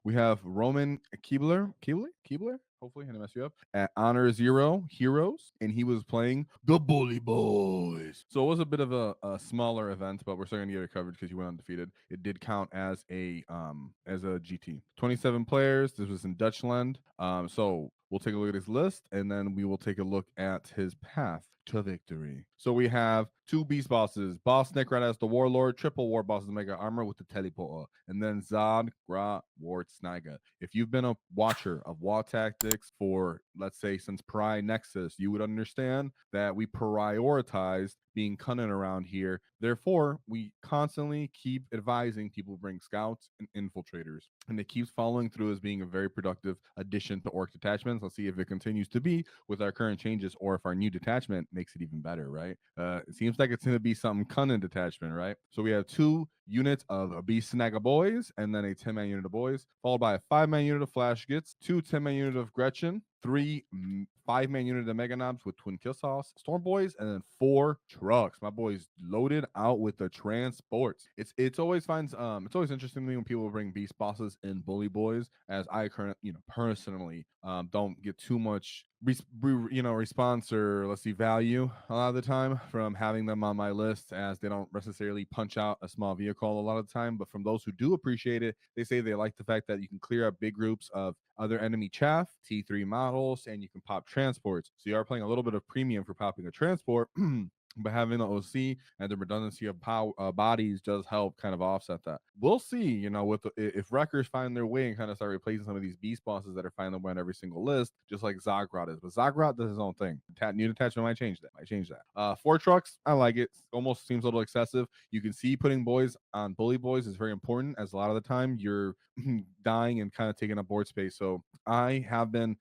We have Roman Keebler. Hopefully, I didn't mess you up. At Honor Zero Heroes, and he was playing the Bully Boys. So it was a bit of a smaller event, but we're still gonna get it covered because you went undefeated. It did count as a GT. 27 players. This was in Dutchland. So we'll take a look at his list, and then we will take a look at his path to victory. So we have two beast bosses. Boss Necrot as the Warlord, triple war bosses Mega Armor with the Teleporter, and then Zodgrod Wortsnagga. If you've been a watcher of Waaaghtaktiks for, let's say, since Pride Nexus, you would understand that we prioritized being cunning around here. Therefore, we constantly keep advising people to bring scouts and infiltrators. And it keeps following through as being a very productive addition to orc detachments. Let's see if it continues to be with our current changes or if our new detachment makes it even better, right? It seems like it's going to be something cunning detachment, right? So we have two units of Beast Snagga boys and then a 10-man unit of boys, followed by a 5-man unit of Flash Gits, two 10-man unit of Gretchen, three 5-man unit of Meganobz with Twin Kill Sauce, Storm Boys, and then 4 Trukks. My boys loaded out with the transports. It's always it's always interesting to me when people bring beast bosses in Bully Boys, as I personally don't get too much response or let's see value a lot of the time from having them on my list, as they don't necessarily punch out a small vehicle a lot of the time. But from those who do appreciate it, they say they like the fact that you can clear up big groups of other enemy chaff, T3 models, and you can pop transports. So you are playing a little bit of premium for popping a transport. But having the OC and the redundancy of power bodies does help kind of offset that. We'll see, if wreckers find their way and kind of start replacing some of these beast bosses that are finding their way on every single list, just like Zodgrod is. But Zodgrod does his own thing. New detachment might change that. 4 Trukks, I like it. Almost seems a little excessive. You can see putting boys on Bully Boys is very important, as a lot of the time you're dying and kind of taking up board space. So I have been,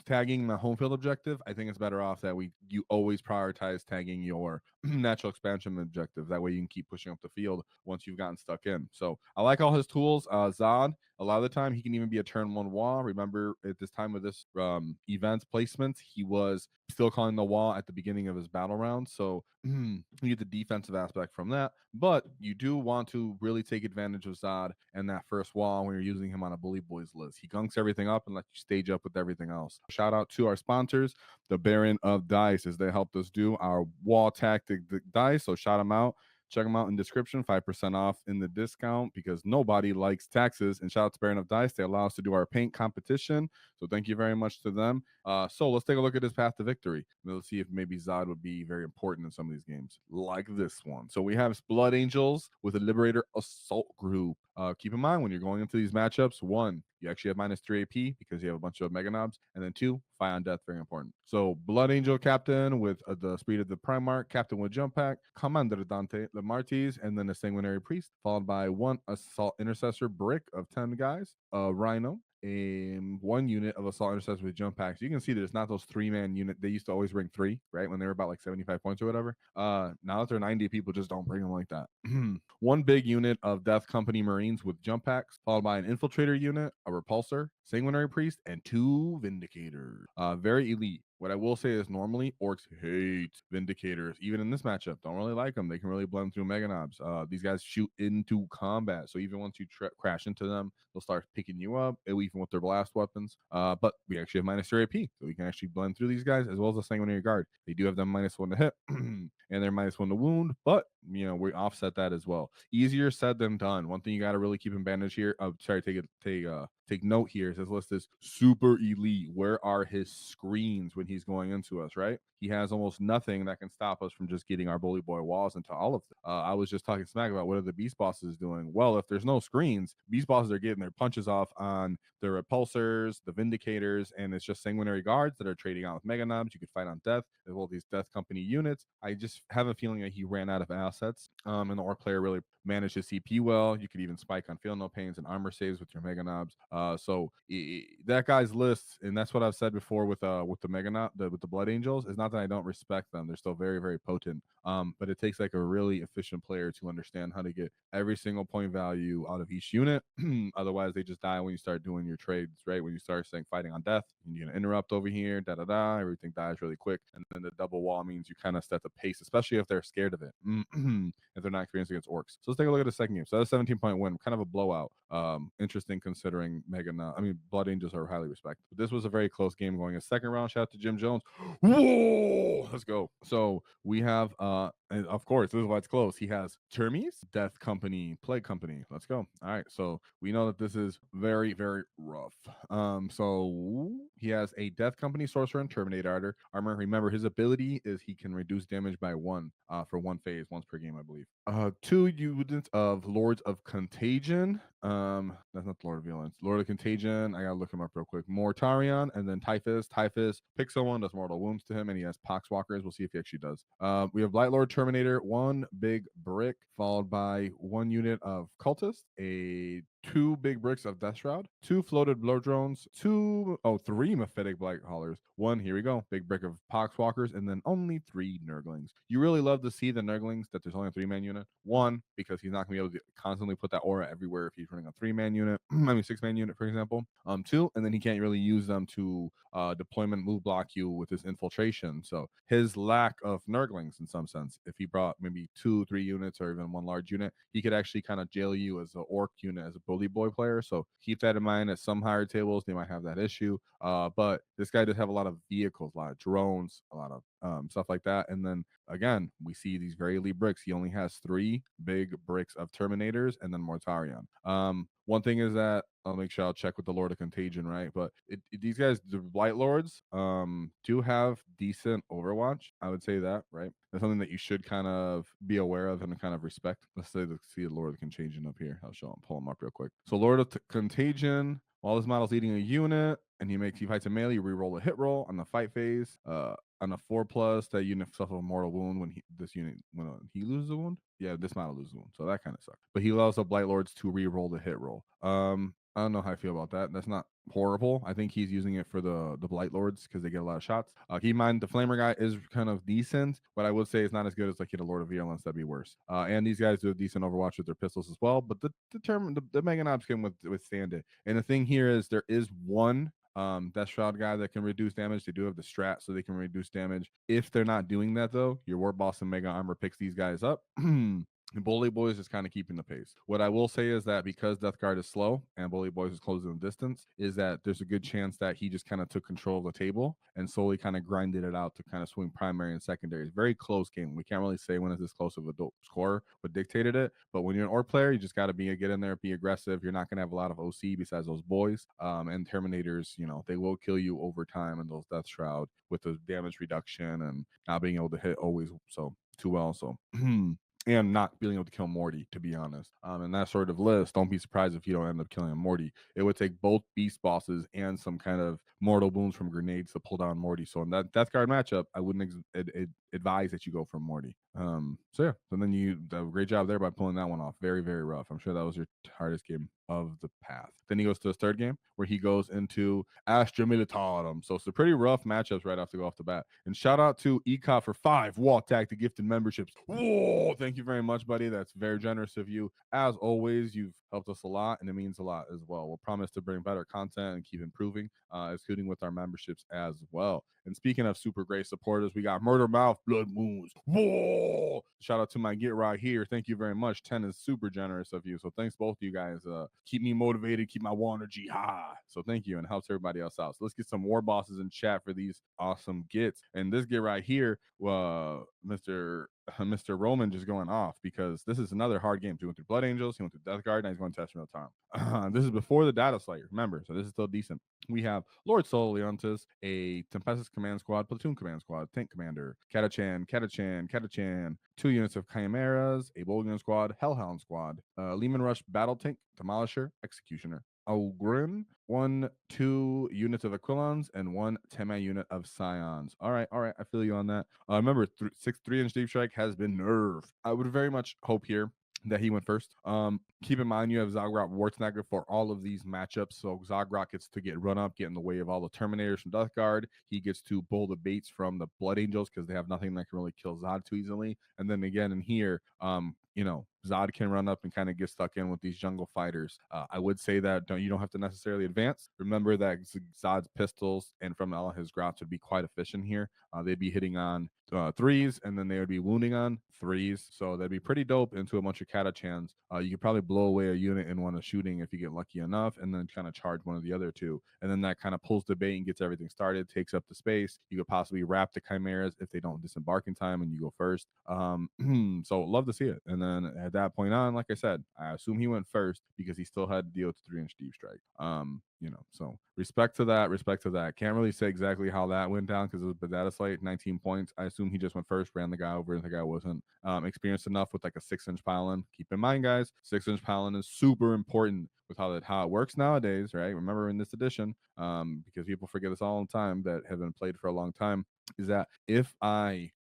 tagging the home field objective. I think it's better off that you always prioritize tagging your natural expansion objective. That way you can keep pushing up the field once you've gotten stuck in. So I like all his tools. Zod, a lot of the time he can even be a turn 1 wall. Remember at this time of this event placement, he was still calling the wall at the beginning of his battle round. So you get the defensive aspect from that. But you do want to really take advantage of Zod and that first wall when you're using him on a Bully Boys list. He gunks everything up and lets you stage up with everything else. Shout out to our sponsors, the Baron of Dice, as they helped us do our Waaaghtaktiks dice. So shout them out. Check them out in the description, 5% off in the discount, because nobody likes taxes. And shout out to Baron of Dice. They allow us to do our paint competition. So thank you very much to them. So let's take a look at his path to victory. Let's see if maybe Zod would be very important in some of these games, like this one. So we have Blood Angels with a Liberator Assault Group. Keep in mind when you're going into these matchups, 1, you actually have -3 AP because you have a bunch of Meganobz, and then 2, Fight on Death, very important. So Blood Angel Captain with the Speed of the Primarch, Captain with Jump Pack, Commander Dante Lamartis, and then a Sanguinary Priest, followed by 1 Assault Intercessor brick of 10 guys, a Rhino, 1 unit of Assault Intercessors with jump packs. You can see that it's not those 3-man unit. They used to always bring 3, right? When they were about like 75 points or whatever. Now that they're 90, people just don't bring them like that. 1 big unit of Death Company Marines with jump packs, followed by an Infiltrator unit, a Repulsor, Sanguinary Priest, and 2 Vindicators. Very elite. What I will say is normally orcs hate Vindicators. Even in this matchup, don't really like them. They can really blend through Meganobz. These guys shoot into combat, so even once you crash into them, they'll start picking you up, even with their blast weapons. But we actually have -3 AP, so we can actually blend through these guys, as well as the Sanguinary Guard. They do have them -1 to hit, and they're -1 to wound, but we offset that as well. Easier said than done. One thing you got to really keep in bandage here. Take note here. His list is super elite. Where are his screens when he's going into us, right? He has almost nothing that can stop us from just getting our Bully Boy walls into all of them. I was just talking smack about what are the Beast Bosses doing. Well, if there's no screens, Beast Bosses are getting their punches off on the Repulsors, the Vindicators, and it's just Sanguinary Guards that are trading out with Meganobz. You could fight on Death, as well as these Death Company units. I just have a feeling that he ran out of assets, and the Orc player really managed his CP well. You could even spike on Feel No Pains and armor saves with your Meganobz. So that guy's list, and that's what I've said before with the with the Blood Angels, is not that I don't respect them. They're still very, very potent. But it takes like a really efficient player to understand how to get every single point value out of each unit. Otherwise, they just die when you start doing your trades, right? When you start saying fighting on death, you're gonna interrupt over here, everything dies really quick, and then the double wall means you kind of set the pace, especially if they're scared of it. if they're not experienced against orcs. So let's take a look at the second game. So that's a 17-point win, kind of a blowout. Interesting considering Blood Angels are highly respected. But this was a very close game going a second round. Shout out to Jim Jones. Whoa, let's go. So we have and of course, this is why it's close. He has Termes, Death Company, Plague Company. Let's go. All right. So we know that this is very, very rough. So he has a Death Company Sorcerer and Terminator armor. Remember, his ability is he can reduce damage by 1 for 1 phase, once per game, I believe. 2 units of Lords of Contagion. That's not the Lord of Violence. Lord of Contagion. I gotta look him up real quick. Mortarion, and then Typhus. Typhus picks someone, does mortal wounds to him, and he has Poxwalkers. We'll see if he actually does. We have Blight Lord Terminator, 1 big brick, followed by 1 unit of Cultist, 2 big bricks of Death Shroud, 2 floated blow drones, 3 Mephitic Blight Haulers, 1, here we go, big brick of Poxwalkers, and then only 3 Nurglings. You really love to see the Nurglings that there's only a 3-man unit. 1, because he's not going to be able to constantly put that aura everywhere if he's running a 3-man unit, 6-man unit, for example. 2, and then he can't really use them to deployment move block you with his infiltration. So his lack of Nurglings, in some sense, if he brought maybe 2-3 units or even 1 large unit, he could actually kind of jail you as an orc unit, as a Bully Boy player. So keep that in mind. At some higher tables, they might have that issue. But this guy does have a lot of vehicles, a lot of drones, a lot of stuff like that. And then again, we see these very elite bricks. He only has 3 big bricks of Terminators and then Mortarion. One thing is that I'll make sure I'll check with the Lord of Contagion, right? But these guys, the Blight Lords, do have decent Overwatch. I would say that, right? That's something that you should kind of be aware of and kind of respect. Let's see the Lord of Contagion up here. I'll pull him up real quick. So Lord of Contagion, while this model's leading a unit and he fights a melee, you reroll a hit roll on the fight phase. On a 4+, that unit suffers a mortal wound when he loses a wound. Yeah, this model loses a wound, so that kind of sucks. But he allows the Blight Lords to re-roll the hit roll. I don't know how I feel about that. That's not horrible. I think he's using it for the Blight Lords because they get a lot of shots. Keep in mind the Flamer guy is kind of decent, but I would say it's not as good as like the Lord of Violence. That'd be worse. And these guys do a decent Overwatch with their pistols as well. But the Meganobz can withstand it. And the thing here is there is 1 Death Shroud guy that can reduce damage. They do have the strat, so they can reduce damage. If they're not doing that, though, your War Boss and Mega Armor picks these guys up. And Bully Boyz is kind of keeping the pace. What I will say is that because Death Guard is slow and Bully Boyz is closing the distance, is that there's a good chance that he just kind of took control of the table and slowly kind of grinded it out to kind of swing primary and secondary. It's a very close game. We can't really say when it's this close of a score what dictated it. But when you're an orc player, you just got to get in there, be aggressive. You're not going to have a lot of OC besides those boys. And Terminators, they will kill you over time in those Death Shroud with the damage reduction and not being able to hit always too well. So and not being able to kill Morty, to be honest. And that sort of list, don't be surprised if you don't end up killing Morty. It would take both beast bosses and some kind of mortal wounds from grenades to pull down Morty. So in that Death Guard matchup, I wouldn't advise that you go for Morty. So yeah, so then you great job there by pulling that one off. Very, very rough. I'm sure that was your hardest game of the path. Then he goes to his third game where he goes into Astra Militarum. So it's a pretty rough matchups right off the bat. And shout out to Ecop for 5 Waaaghtaktiks gifted memberships. Whoa, thank you very much, buddy. That's very generous of you. As always, you've helped us a lot, and it means a lot as well. We'll promise to bring better content and keep improving, including with our memberships as well. And speaking of super great supporters, we got Murder Mouth, Blood Wounds. Whoa! Shout out to my Get Right Here. Thank you very much. 10 is super generous of you. So thanks both of you guys. Keep me motivated, keep my war energy high. So thank you, and helps everybody else out. So let's get some war bosses in chat for these awesome gets. And this Get Right Here, Mr. Roman just going off because this is another hard game. He went through Blood Angels, he went through Death Guard, now he's going to Astra Militarum. This is before the Data Slayer, remember, so this is still decent. We have Lord Leontis, a Tempestus Command Squad, Platoon Command Squad, Tank Commander, Catachan, 2 units of Chimeras, a Bolgan Squad, Hellhound Squad, Lehman Rush Battle Tank, Demolisher, Executioner, Ogrin, 2 units of Aquilons, and 1 10-man unit of Scions. All right, I feel you on that. Remember, 3-inch Deep Strike has been nerfed. I would very much hope here that he went first. Keep in mind you have Zodgrod Wortsnagga for all of these matchups. So Zodgrod gets to get run up, get in the way of all the Terminators from Death Guard. He gets to pull the baits from the Blood Angels because they have nothing that can really kill Zod too easily. And then again in here, Zod can run up and kind of get stuck in with these jungle fighters. I would say that you don't have to necessarily advance. Remember that Zod's pistols and from all his grots would be quite efficient here. They'd be hitting on threes, and then they would be wounding on threes. So that'd be pretty dope into a bunch of Katachans. You could probably blow away a unit in one of shooting if you get lucky enough, and then kind of charge one of the other two. And then that kind of pulls the bait and gets everything started, takes up the space. You could possibly wrap the chimeras if they don't disembark in time and you go first. So love to see it. And then at that point on, like I said, I assume he went first because he still had to deal with the 3-inch deep strike. So respect to that, respect to that. Can't really say exactly how that went down because it was Badata Slate, 19 points. I assume he just went first, ran the guy over, and the guy wasn't experienced enough with like a 6-inch pylon. Keep in mind, guys, 6-inch pylon is super important with how it works nowadays, right? Remember in this edition, because people forget this all the time that have been played for a long time, is that if I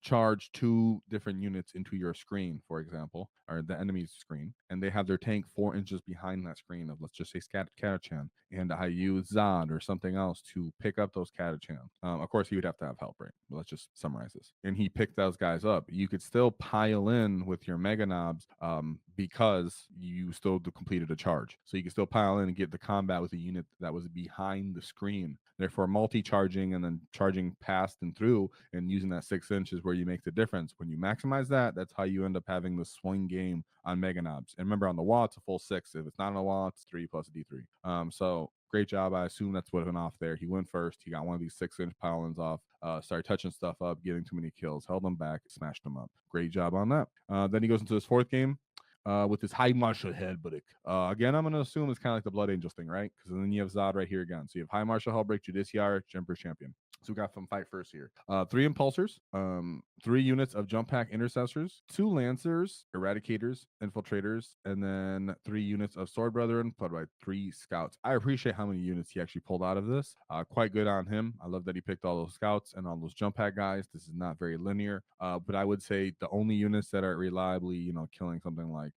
charge 2 different units into your screen, for example, or the enemy's screen, and they have their tank 4 inches behind that screen of, let's just say, Katachan, and I use Zod or something else to pick up those Katachan. Of course, he would have to have help, right? But let's just summarize this. And he picked those guys up. You could still pile in with your Meganobz because you still completed a charge. So you can still pile in and get the combat with a unit that was behind the screen. Therefore, multi-charging and then charging past and through and using that 6 inches where you make the difference. When you maximize that, that's how you end up having the swing game on Meganobz. And remember, on the wall, it's a full 6. If it's not on the wall, it's 3 plus a D3. So great job. I assume that's what went off there. He went first. He got one of these 6-inch pylons off. Started touching stuff up, getting too many kills, held them back, smashed them up. Great job on that. Then he goes into his 4th game. With his High Marshal Hellbrick. Again, I'm going to assume it's kind of like the Blood Angels thing, right? Because then you have Zod right here again. So you have High Marshal Hellbrick, Judiciar, Emperor Champion. So we got from fight first here. 3 Impulsors, 3 units of Jump Pack Intercessors, 2 Lancers, Eradicators, Infiltrators, and then 3 units of Sword Brethren, followed by 3 Scouts. I appreciate how many units he actually pulled out of this. Quite good on him. I love that he picked all those Scouts and all those Jump Pack guys. This is not very linear, but I would say the only units that are reliably, killing something like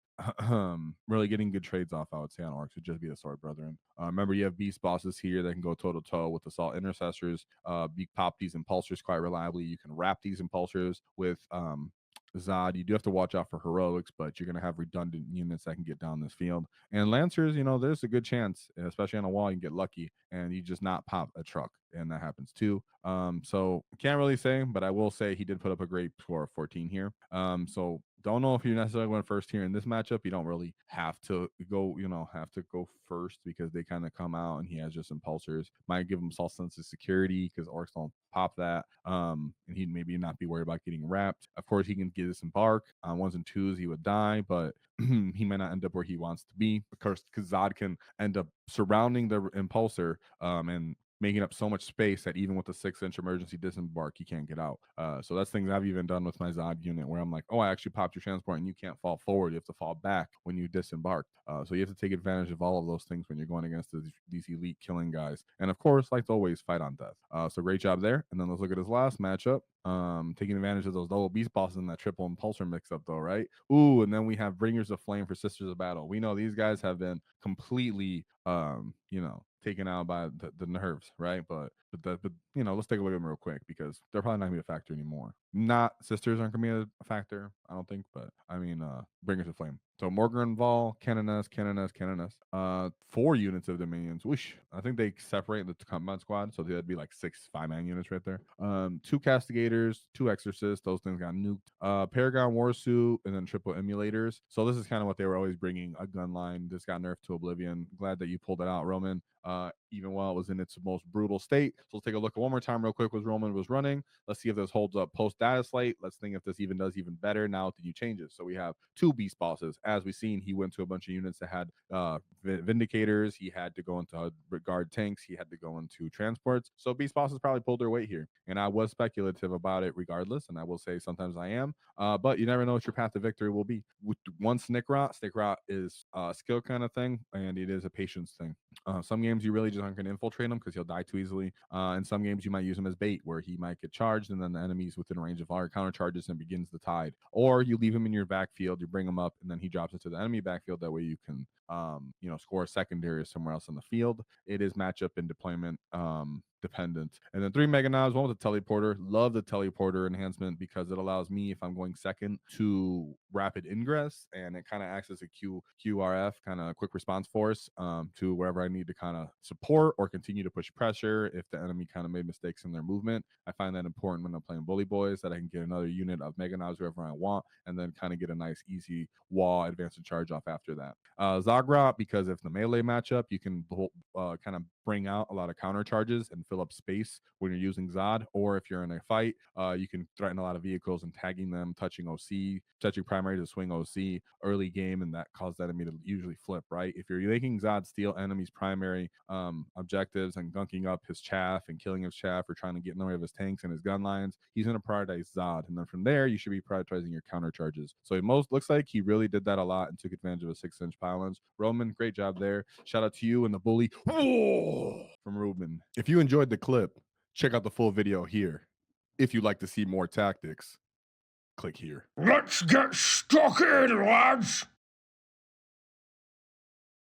really getting good trades off, I would say, on orcs would just be the Sword Brethren. Remember, you have beast bosses here that can go toe to toe with assault intercessors. You pop these impulsors quite reliably. You can wrap these impulsors with Zod. You do have to watch out for heroics, but you're going to have redundant units that can get down this field. And Lancers, there's a good chance, especially on a wall, you can get lucky and you just not pop a truck, and that happens too. So can't really say, but I will say he did put up a great score of 14 here. So don't know if you necessarily went first here in this matchup. You don't really have to go, first because they kind of come out and he has just impulsors. Might give him false sense of security because orcs don't pop that. And he'd maybe not be worried about getting wrapped. Of course, he can get disembark on 1s and 2s. He would die, but he might not end up where he wants to be because Zod can end up surrounding the impulsor and making up so much space that even with the 6-inch emergency disembark, he can't get out. So that's things I've even done with my Zod unit where I'm like, oh, I actually popped your transport and you can't fall forward. You have to fall back when you disembark. So you have to take advantage of all of those things when you're going against these elite killing guys. And of course, like always, fight on death. So great job there. And then let's look at his last matchup. Taking advantage of those double beast bosses in that triple impulsor mix up though, right? Ooh, and then we have Bringers of Flame for Sisters of Battle. We know these guys have been completely taken out by the nerves, right? But let's take a look at them real quick because they're probably not gonna be a factor anymore. Not Sisters aren't gonna be a factor, I don't think, but I mean Bringers of Flame. So Morgan Vol, Canoness, 4 units of Dominions. Whoosh. I think they separate the combat squad, so that'd be like 6 5-man units right there. 2 Castigators, 2 Exorcists, those things got nuked. Paragon Warsuit, and then triple emulators. So this is kind of what they were always bringing, a gun line. This got nerfed to oblivion. Glad that you pulled it out, Roman. Even while it was in its most brutal state. So let's take a look at one more time real quick what Roman was running. Let's see if this holds up post data slate. Let's think if this even does even better now with the new changes. So we have 2 beast bosses. As we've seen, he went to a bunch of units that had vindicators. He had to go into guard tanks. He had to go into transports. So beast bosses probably pulled their weight here. And I was speculative about it regardless. And I will say sometimes I am. But you never know what your path to victory will be. With one Snick Rot is a skill kind of thing, and it is a patience thing. Some games you really just aren't going to infiltrate him because he'll die too easily. In some games you might use him as bait where he might get charged and then the enemy's within range of our counter charges and begins the tide. Or you leave him in your backfield, you bring him up, and then he drops into the enemy backfield. That way you can score a secondary somewhere else in the field. It is matchup and deployment dependent. And then 3 Meganobz, one with the teleporter. Love the teleporter enhancement because it allows me, if I'm going second, to rapid ingress, and it kind of acts as a QRF, kind of quick response force, to wherever I need to kind of support or continue to push pressure if the enemy kind of made mistakes in their movement. I find that important when I'm playing Bully Boyz, that I can get another unit of Meganobz wherever I want, and then kind of get a nice easy wall advance and charge off after that. Zodgrod, because if the melee matchup, you can kind of bring out a lot of counter charges and fill up space when you're using Zod, or if you're in a fight, you can threaten a lot of vehicles and tagging them, touching OC, touching primary to swing OC early game, and that causes that enemy to usually flip, right? If you're making Zod steal enemy's primary objectives and gunking up his chaff and killing his chaff or trying to get in the way of his tanks and his gun lines, he's going to prioritize Zod, and then from there you should be prioritizing your counter charges. So it most looks like he really did that a lot and took advantage of a 6-inch pylons. Roman, great job there. Shout out to you and the bully from Ruben. If you enjoyed the clip, check out the full video here. If you'd like to see more tactics, click here. Let's get stuck in, lads!